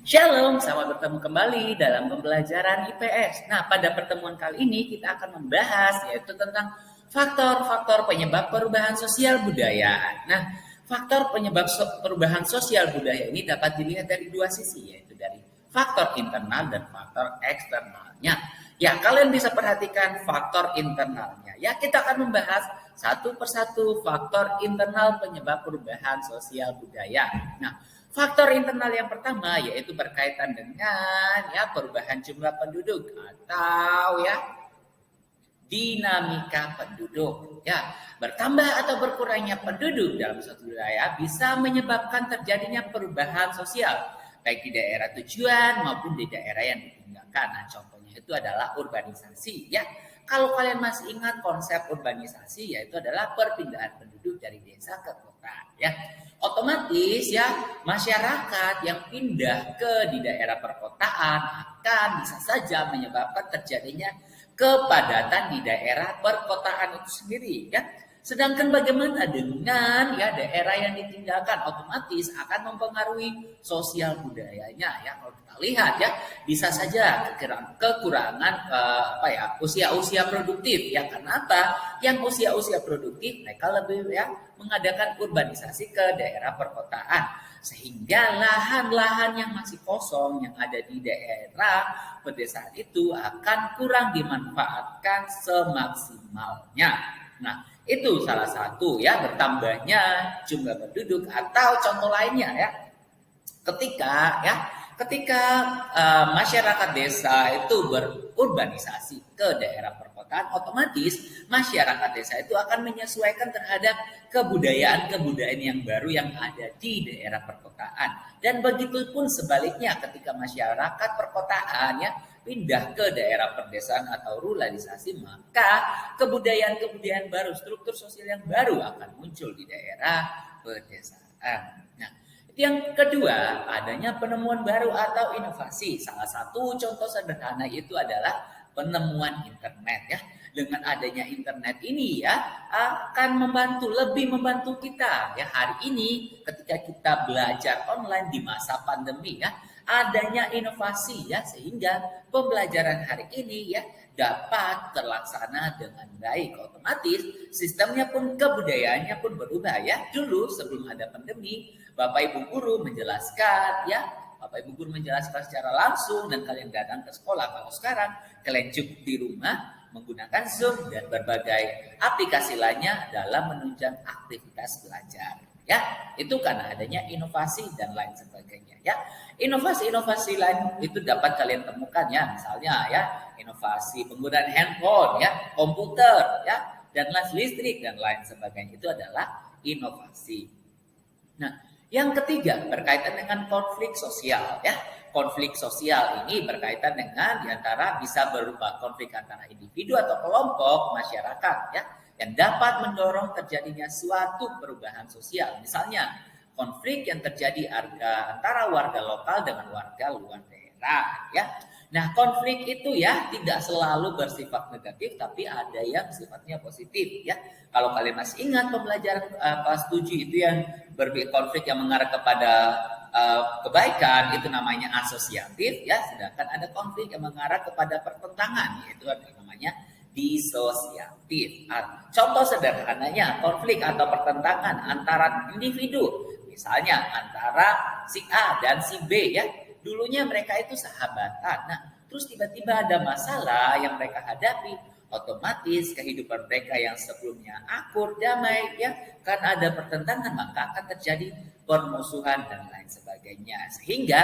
Shalom, selamat bertemu kembali dalam pembelajaran IPS. Nah, pada pertemuan kali ini kita akan membahas yaitu tentang faktor-faktor penyebab perubahan sosial budaya. Nah, faktor penyebab perubahan sosial budaya ini dapat dilihat dari dua sisi, yaitu dari faktor internal dan faktor eksternalnya. Ya, kalian bisa perhatikan faktor internalnya. Ya, kita akan membahas satu persatu faktor internal penyebab perubahan sosial budaya. Nah, faktor internal yang pertama yaitu berkaitan dengan perubahan jumlah penduduk atau dinamika penduduk. Ya, bertambah atau berkurangnya penduduk dalam suatu wilayah bisa menyebabkan terjadinya perubahan sosial baik di daerah tujuan maupun di daerah yang ditinggalkan. Nah, contohnya itu adalah urbanisasi ya. Kalau kalian masih ingat konsep urbanisasi yaitu adalah perpindahan penduduk dari desa ke kota ya. Otomatis ya masyarakat yang pindah ke di daerah perkotaan akan bisa saja menyebabkan terjadinya kepadatan di daerah perkotaan itu sendiri ya. Sedangkan bagaimana dengan daerah yang ditinggalkan, otomatis akan mempengaruhi sosial budayanya ya. Kalau kita lihat ya bisa saja kekurangan usia-usia produktif ya. Karena apa? Yang usia-usia produktif mereka lebih mengadakan urbanisasi ke daerah perkotaan sehingga lahan-lahan yang masih kosong yang ada di daerah pedesaan itu akan kurang dimanfaatkan semaksimalnya. Nah, itu salah satu ya bertambahnya jumlah penduduk atau contoh lainnya ya. Ketika masyarakat desa itu berurbanisasi ke daerah perkotaan, otomatis masyarakat desa itu akan menyesuaikan terhadap kebudayaan-kebudayaan yang baru yang ada di daerah perkotaan. Dan begitu pun sebaliknya ketika masyarakat perkotaan pindah ke daerah perdesaan atau ruralisasi, maka kebudayaan-kebudayaan baru, struktur sosial yang baru akan muncul di daerah pedesaan. Nah, yang kedua, adanya penemuan baru atau inovasi. Salah satu contoh sederhana itu adalah penemuan internet ya. Dengan adanya internet ini akan lebih membantu kita ya. Hari ini ketika kita belajar online di masa pandemi adanya inovasi sehingga pembelajaran hari ini dapat terlaksana dengan baik. Otomatis sistemnya pun kebudayaannya pun berubah ya. Dulu sebelum ada pandemi, Bapak Ibu guru menjelaskan Bapak Ibu guru menjelaskan secara langsung dan kalian datang ke sekolah. Kalau sekarang kalian cukup di rumah menggunakan Zoom dan berbagai aplikasi lainnya dalam menunjang aktivitas belajar. Ya, itu karena adanya inovasi dan lain sebagainya ya. Inovasi-inovasi lain itu dapat kalian temukan misalnya inovasi penggunaan handphone komputer dan listrik dan lain sebagainya, itu adalah inovasi. Nah, yang ketiga berkaitan dengan konflik sosial ya. Konflik sosial ini berkaitan dengan diantara bisa berupa konflik antara individu atau kelompok masyarakat yang dapat mendorong terjadinya suatu perubahan sosial. Misalnya konflik yang terjadi antara warga lokal dengan warga luar daerah ya. Nah, konflik itu tidak selalu bersifat negatif, tapi ada yang sifatnya positif ya. Kalau kalian masih ingat pembelajaran kelas 7 itu yang konflik yang mengarah kepada kebaikan itu namanya asosiatif ya, sedangkan ada konflik yang mengarah kepada pertentangan yaitu namanya disosiatif. Contoh sederhananya konflik atau pertentangan antara individu, misalnya antara si A dan si B ya. Dulunya mereka itu sahabatan. Nah, terus tiba-tiba ada masalah yang mereka hadapi, otomatis kehidupan mereka yang sebelumnya akur, damai karena ada pertentangan maka akan terjadi permusuhan dan lain sebagainya. Sehingga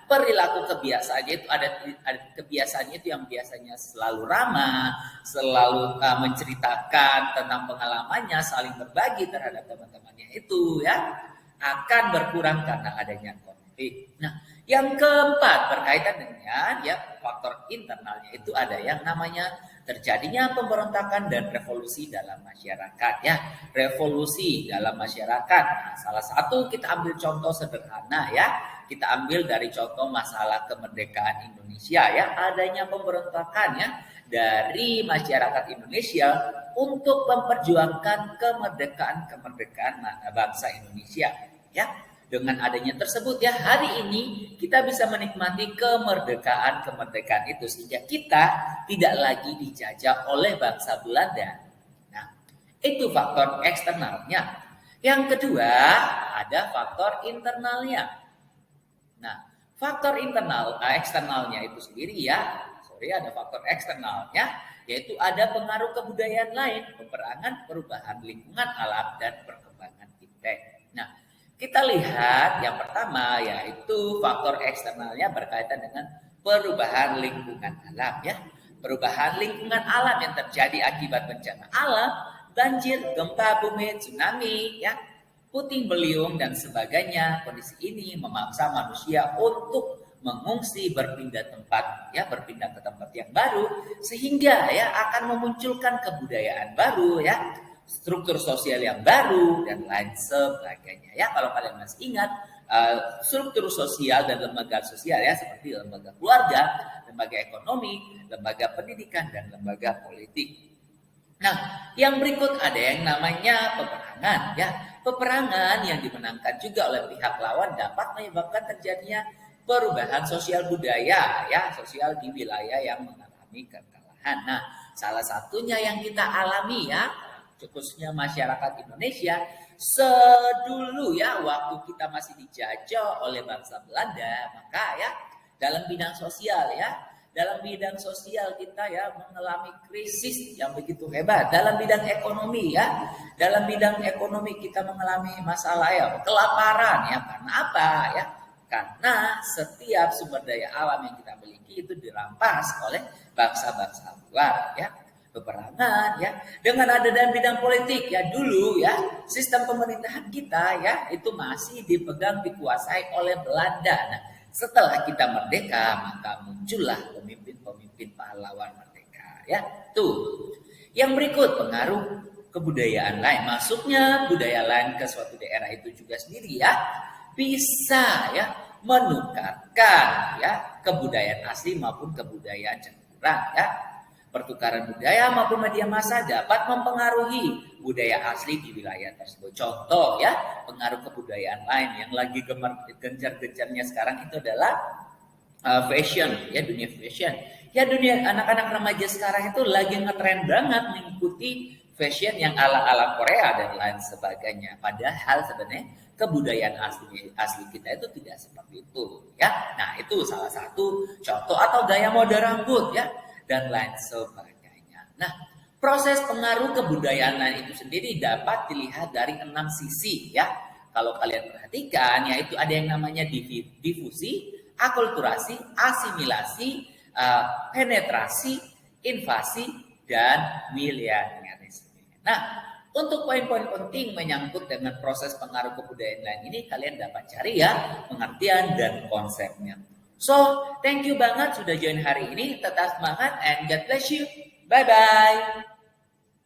perilaku kebiasaannya itu ada kebiasaannya itu yang biasanya selalu ramah, selalu menceritakan tentang pengalamannya, saling berbagi terhadap teman-temannya itu akan berkurang karena adanya konflik. Nah, yang keempat berkaitan dengan faktor internalnya itu ada yang namanya terjadinya pemberontakan dan revolusi dalam masyarakat revolusi dalam masyarakat. Nah, salah satu kita ambil contoh sederhana kita ambil dari contoh masalah kemerdekaan Indonesia adanya pemberontakan dari masyarakat Indonesia untuk memperjuangkan kemerdekaan bangsa Indonesia Dengan adanya tersebut ya, hari ini kita bisa menikmati kemerdekaan itu sehingga kita tidak lagi dijajah oleh bangsa Belanda. Nah, itu faktor eksternalnya. Yang kedua, ada faktor internalnya. Nah, faktor eksternalnya itu sendiri ya, ada faktor eksternalnya, yaitu ada pengaruh kebudayaan lain, peperangan, perubahan lingkungan alam, dan perkembangan fintech. Nah, kita lihat yang pertama yaitu faktor eksternalnya berkaitan dengan perubahan lingkungan alam ya. Perubahan lingkungan alam yang terjadi akibat bencana alam, banjir, gempa bumi, tsunami ya, puting beliung dan sebagainya. Kondisi ini memaksa manusia untuk mengungsi, berpindah ke tempat yang baru, sehingga ya akan memunculkan kebudayaan baru ya, struktur sosial yang baru dan lain sebagainya ya. Kalau kalian masih ingat struktur sosial dan lembaga sosial ya, seperti lembaga keluarga, lembaga ekonomi, lembaga pendidikan, dan lembaga politik. Nah, yang berikut ada yang namanya peperangan ya. Peperangan yang dimenangkan juga oleh pihak lawan dapat menyebabkan terjadinya perubahan sosial budaya ya, sosial di wilayah yang mengalami kekalahan. Nah, salah satunya yang kita alami ya, khususnya masyarakat Indonesia sedulu ya, waktu kita masih dijajah oleh bangsa Belanda, maka ya dalam bidang sosial kita ya mengalami krisis yang begitu hebat. Dalam bidang ekonomi kita mengalami masalah ya, kelaparan ya. Karena apa ya? Karena setiap sumber daya alam yang kita miliki itu dirampas oleh bangsa-bangsa luar ya. Peperangan ya. Dengan ada dalam bidang politik ya, dulu ya sistem pemerintahan kita ya itu masih dikuasai oleh Belanda. Nah, setelah kita merdeka maka muncullah pemimpin pahlawan merdeka ya. Tuh. Yang berikut pengaruh kebudayaan lain. Masuknya budaya lain ke suatu daerah itu juga sendiri ya bisa ya menukarkan ya kebudayaan asli maupun kebudayaan campuran ya. Pertukaran budaya maupun media massa dapat mempengaruhi budaya asli di wilayah tersebut. Contoh ya, pengaruh kebudayaan lain yang lagi gencar-gencarnya sekarang itu adalah fashion ya, dunia fashion. Ya, dunia anak-anak remaja sekarang itu lagi ngetren banget mengikuti fashion yang ala-ala Korea dan lain sebagainya. Padahal sebenarnya kebudayaan asli kita itu tidak seperti itu ya. Nah, itu salah satu contoh, atau gaya mode rambut ya dan lain sebagainya. Nah, proses pengaruh kebudayaan lain itu sendiri dapat dilihat dari 6 sisi ya. Kalau kalian perhatikan yaitu ada yang namanya difusi, akulturasi, asimilasi, penetrasi, invasi, dan milenialisme. Nah, untuk poin-poin penting menyangkut dengan proses pengaruh kebudayaan lain ini, kalian dapat cari ya pengertian dan konsepnya. So, thank you banget sudah join hari ini. Tetap semangat and God bless you. Bye-bye.